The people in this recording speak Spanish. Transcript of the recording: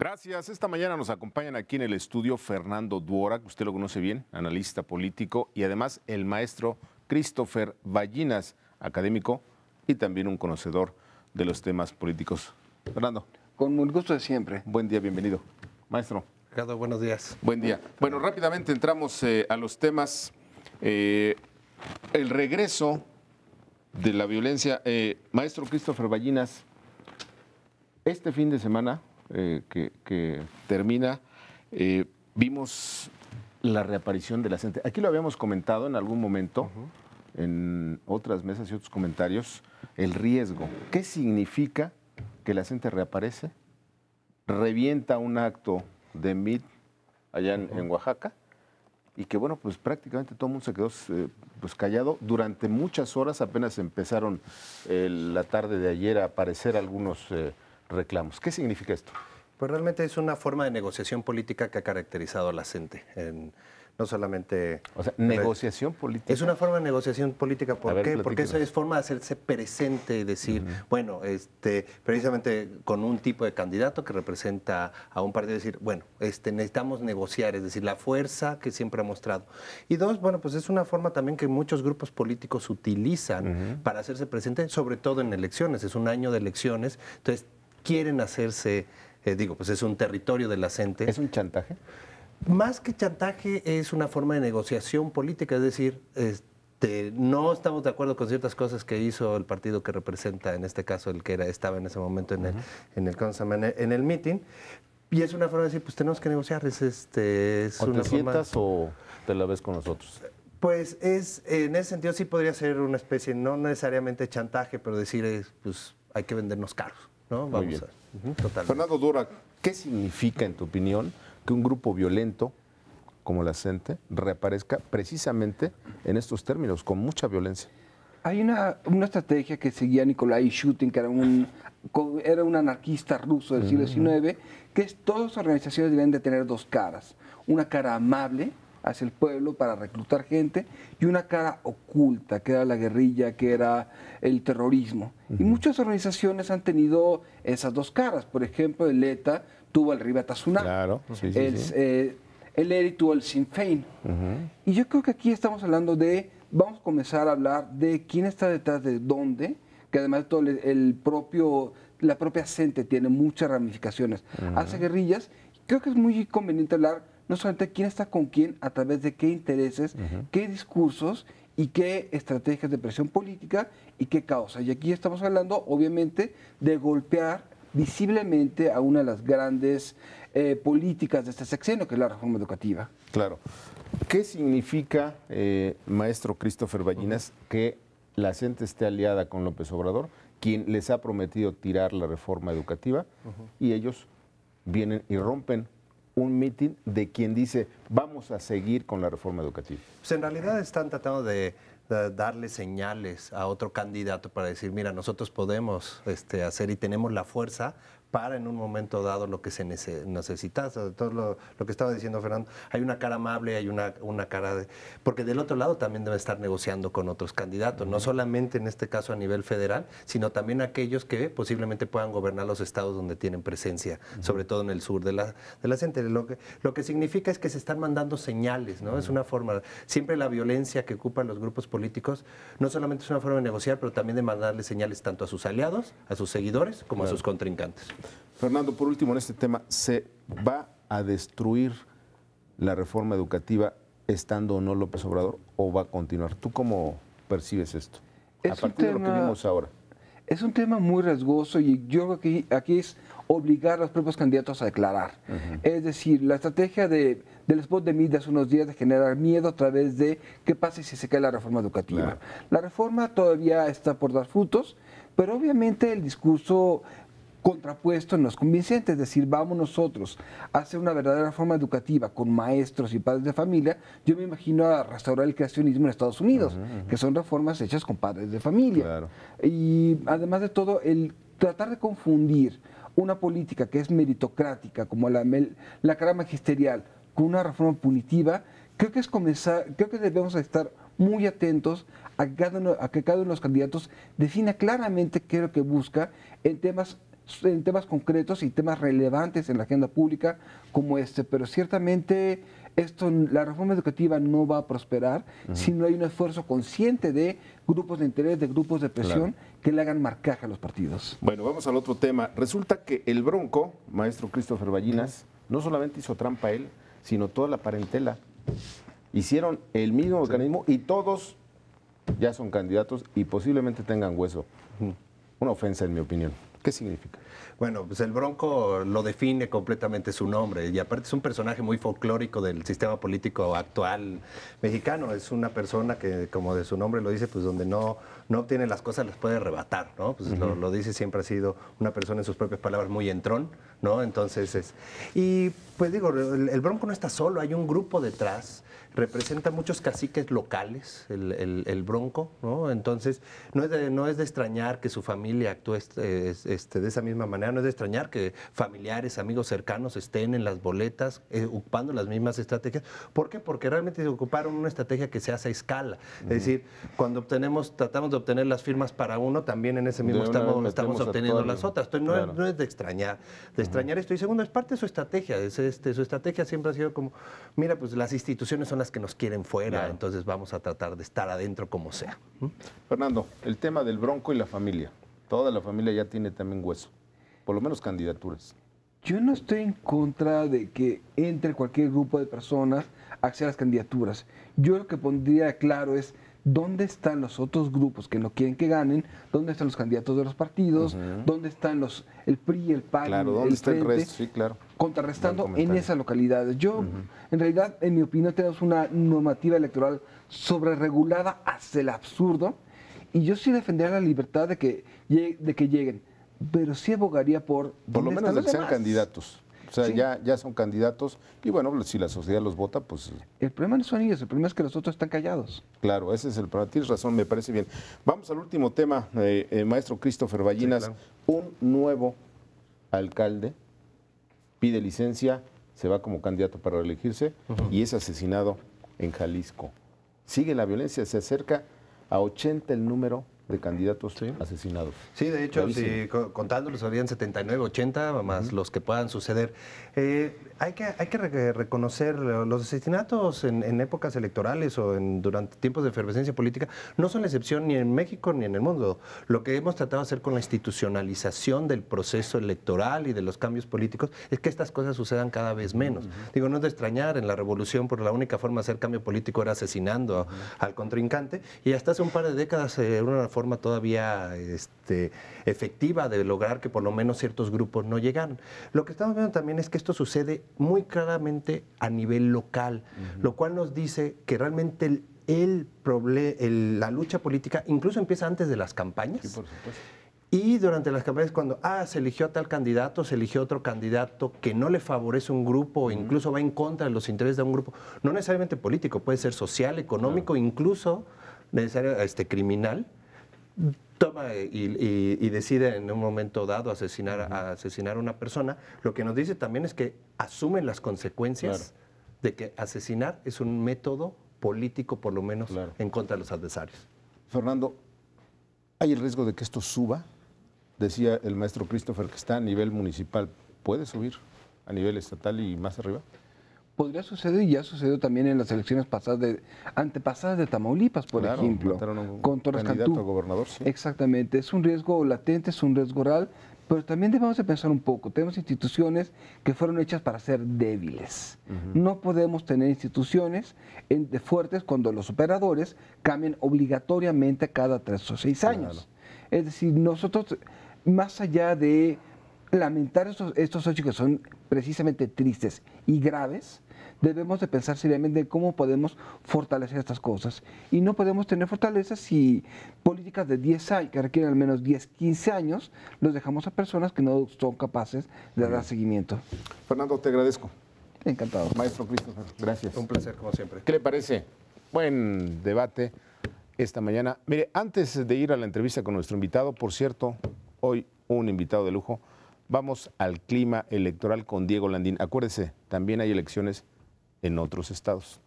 Gracias. Esta mañana nos acompañan aquí en el estudio Fernando Duora, que usted lo conoce bien, analista político, y además el maestro Christopher Ballinas, académico y también un conocedor de los temas políticos. Fernando. Con el gusto de siempre. Buen día, bienvenido. Maestro. Ricardo, buenos días. Buen día. Bueno, rápidamente entramos a los temas. El regreso de la violencia. Maestro Christopher Ballinas, este fin de semana que termina, vimos la reaparición de la gente. Aquí lo habíamos comentado en algún momento, en otras mesas y otros comentarios, el riesgo. ¿Qué significa que la gente reaparece, revienta un acto de MIT allá en Oaxaca y que, bueno, pues prácticamente todo el mundo se quedó pues callado durante muchas horas? Apenas empezaron la tarde de ayer a aparecer algunos reclamos? ¿Qué significa esto? Pues realmente es una forma de negociación política que ha caracterizado a la CENTE. No solamente... O sea, negociación política. Es una forma de negociación política. ¿Por qué? Platícanos. Porque eso es forma de hacerse presente y decir, bueno, precisamente con un tipo de candidato que representa a un partido, decir, bueno, necesitamos negociar, es decir, la fuerza que siempre ha mostrado. Y dos, bueno, pues es una forma también que muchos grupos políticos utilizan para hacerse presente, sobre todo en elecciones. Es un año de elecciones, entonces quieren hacerse, pues es un territorio de la CENTE. ¿Es un chantaje? Más que chantaje, es una forma de negociación política, es decir, no estamos de acuerdo con ciertas cosas que hizo el partido que representa, en este caso el que estaba en ese momento en el meeting, y es una forma de decir, pues tenemos que negociar. ¿O te sientas o te la ves con nosotros? Pues en ese sentido sí podría ser una especie, no necesariamente chantaje, pero decir, pues hay que vendernos caros, ¿no? Muy bien. Totalmente. Fernando Duora, ¿qué significa, en tu opinión, que un grupo violento como la CENTE reaparezca precisamente en estos términos, con mucha violencia? Hay una estrategia que seguía Nikolai Shutin, que era un anarquista ruso del siglo XIX, que todas las organizaciones deben de tener dos caras. Una cara amable hacia el pueblo para reclutar gente y una cara oculta, que era la guerrilla, que era el terrorismo. Y muchas organizaciones han tenido esas dos caras. Por ejemplo, el ETA tuvo el Ribatasuna, Claro, sí, el ERI tuvo el Sinn Féin. Y yo creo que aquí estamos hablando vamos a comenzar a hablar de quién está detrás de dónde, que además todo la propia CENTE tiene muchas ramificaciones hacia guerrillas. Creo que es muy conveniente hablar no solamente quién está con quién, a través de qué intereses, qué discursos y qué estrategias de presión política y qué causa. Y aquí estamos hablando, obviamente, de golpear visiblemente a una de las grandes políticas de este sexenio, que es la reforma educativa. Claro. ¿Qué significa, maestro Christopher Ballinas, que la CENTE esté aliada con López Obrador, quien les ha prometido tirar la reforma educativa, y ellos vienen y rompen un mitin de quien dice vamos a seguir con la reforma educativa? Pues en realidad están tratando de darle señales a otro candidato para decir, mira, nosotros podemos hacer y tenemos la fuerza para en un momento dado lo que se necesita. Todo lo que estaba diciendo Fernando, hay una cara amable, hay una cara porque del otro lado también debe estar negociando con otros candidatos, no solamente en este caso a nivel federal, sino también aquellos que posiblemente puedan gobernar los estados donde tienen presencia, sobre todo en el sur de la CENTE. Lo que significa es que se están mandando señales, ¿no? Es una forma, siempre la violencia que ocupan los grupos políticos, no solamente es una forma de negociar, pero también de mandarle señales tanto a sus aliados, a sus seguidores, como a sus contrincantes. Fernando, por último, en este tema, ¿se va a destruir la reforma educativa estando o no López Obrador o va a continuar? ¿Tú cómo percibes esto? A partir de lo que vimos ahora. Es un tema muy riesgoso y yo creo que aquí es obligar a los propios candidatos a declarar. Es decir, la estrategia del spot de MIT de hace unos días de generar miedo a través de qué pasa si se cae la reforma educativa. Claro. La reforma todavía está por dar frutos, pero obviamente el discurso contrapuesto no es convincente, es decir, vamos nosotros a hacer una verdadera reforma educativa con maestros y padres de familia. Yo me imagino a restaurar el creacionismo en Estados Unidos, que son reformas hechas con padres de familia. Claro. Y además de todo, el tratar de confundir una política que es meritocrática, como la carrera magisterial, con una reforma punitiva, creo que debemos estar muy atentos a que cada uno de los candidatos defina claramente qué es lo que busca en temas en temas concretos y temas relevantes en la agenda pública como este, pero ciertamente la reforma educativa no va a prosperar si no hay un esfuerzo consciente de grupos de interés, de grupos de presión que le hagan marcaje a los partidos. Bueno, vamos al otro tema. Resulta que el Bronco, maestro Christopher Ballinas, no solamente hizo trampa él, sino toda la parentela. Hicieron el mismo mecanismo y todos ya son candidatos y posiblemente tengan hueso. Una ofensa, en mi opinión. ¿Qué significa? Bueno, pues el Bronco lo define completamente su nombre y aparte es un personaje muy folclórico del sistema político actual mexicano. Es una persona que, como de su nombre lo dice, pues donde no obtiene las cosas las puede arrebatar, ¿no? Pues lo dice, siempre ha sido una persona en sus propias palabras muy entrón, ¿no? Entonces y pues digo, el Bronco no está solo, hay un grupo detrás. Representa muchos caciques locales, el Bronco, ¿no? Entonces, no es de extrañar que su familia actúe de esa misma manera, no es de extrañar que familiares, amigos cercanos estén en las boletas, ocupando las mismas estrategias. ¿Por qué? Porque realmente se ocuparon una estrategia que se hace a escala. Es decir, cuando tratamos de obtener las firmas para uno, también en ese mismo estamos obteniendo las otras. Entonces, no es de extrañar. De extrañar esto. Y segundo, es parte de su estrategia. Su estrategia siempre ha sido como, mira, pues las instituciones son las que nos quieren fuera, entonces vamos a tratar de estar adentro como sea. Fernando, el tema del Bronco y la familia. Toda la familia ya tiene también hueso, por lo menos candidaturas. Yo no estoy en contra de que entre cualquier grupo de personas a hacer las candidaturas. Yo lo que pondría claro es dónde están los otros grupos que no quieren que ganen, dónde están los candidatos de los partidos, dónde están el PRI, el PAN, ¿dónde está el resto? Sí, claro. Contrarrestando en esas localidades. Yo, en realidad, en mi opinión, tenemos una normativa electoral sobreregulada hasta el absurdo, y yo sí defendería la libertad de que lleguen, pero sí abogaría por lo menos de que sean candidatos. O sea, Sí. ya son candidatos y bueno, si la sociedad los vota, pues El problema no son ellos, el problema es que los otros están callados. claro, ese es el problema. Tienes razón, me parece bien. Vamos al último tema, maestro Christopher Ballinas. Sí, Un nuevo alcalde pide licencia, se va como candidato para reelegirse y es asesinado en Jalisco. Sigue la violencia, se acerca a 80 el número de candidatos asesinados. Sí, de hecho, Gravísimo. si contándolos habían 79, 80, más los que puedan suceder. Hay que reconocer los asesinatos en épocas electorales o durante tiempos de efervescencia política no son la excepción ni en México ni en el mundo. Lo que hemos tratado de hacer con la institucionalización del proceso electoral y de los cambios políticos es que estas cosas sucedan cada vez menos. Digo, no es de extrañar, en la revolución por la única forma de hacer cambio político era asesinando al contrincante y hasta hace un par de décadas era una forma todavía efectiva de lograr que por lo menos ciertos grupos no llegaran. Lo que estamos viendo también es que esto sucede muy claramente a nivel local, lo cual nos dice que realmente la lucha política incluso empieza antes de las campañas. Sí, por supuesto. Y durante las campañas, cuando se eligió a tal candidato, se eligió otro candidato que no le favorece un grupo, o incluso va en contra de los intereses de un grupo, no necesariamente político, puede ser social, económico, incluso necesario, criminal, toma y decide en un momento dado asesinar a una persona. Lo que nos dice también es que asumen las consecuencias de que asesinar es un método político, por lo menos, en contra de los adversarios. Fernando, ¿hay el riesgo de que esto suba? Decía el maestro Christopher que está a nivel municipal. ¿Puede subir a nivel estatal y más arriba? Podría suceder y ya sucedió también en las elecciones antepasadas de Tamaulipas, por ejemplo, mataron a un con Torres candidato Cantú. a gobernador. Sí. Exactamente, es un riesgo latente, es un riesgo real, pero también debemos de pensar un poco. Tenemos instituciones que fueron hechas para ser débiles. No podemos tener instituciones fuertes cuando los operadores cambian obligatoriamente cada 3 o 6 años. Es decir, nosotros, más allá de lamentar estos hechos que son precisamente tristes y graves, debemos de pensar seriamente en cómo podemos fortalecer estas cosas. Y no podemos tener fortalezas si políticas de 10 años, que requieren al menos 10, 15 años, los dejamos a personas que no son capaces de dar seguimiento. Fernando, te agradezco. Encantado. Maestro Christopher, gracias. Un placer, como siempre. ¿Qué le parece? Buen debate esta mañana. Mire, antes de ir a la entrevista con nuestro invitado, por cierto, hoy un invitado de lujo, vamos al clima electoral con Diego Landín. Acuérdese, también hay elecciones en otros estados.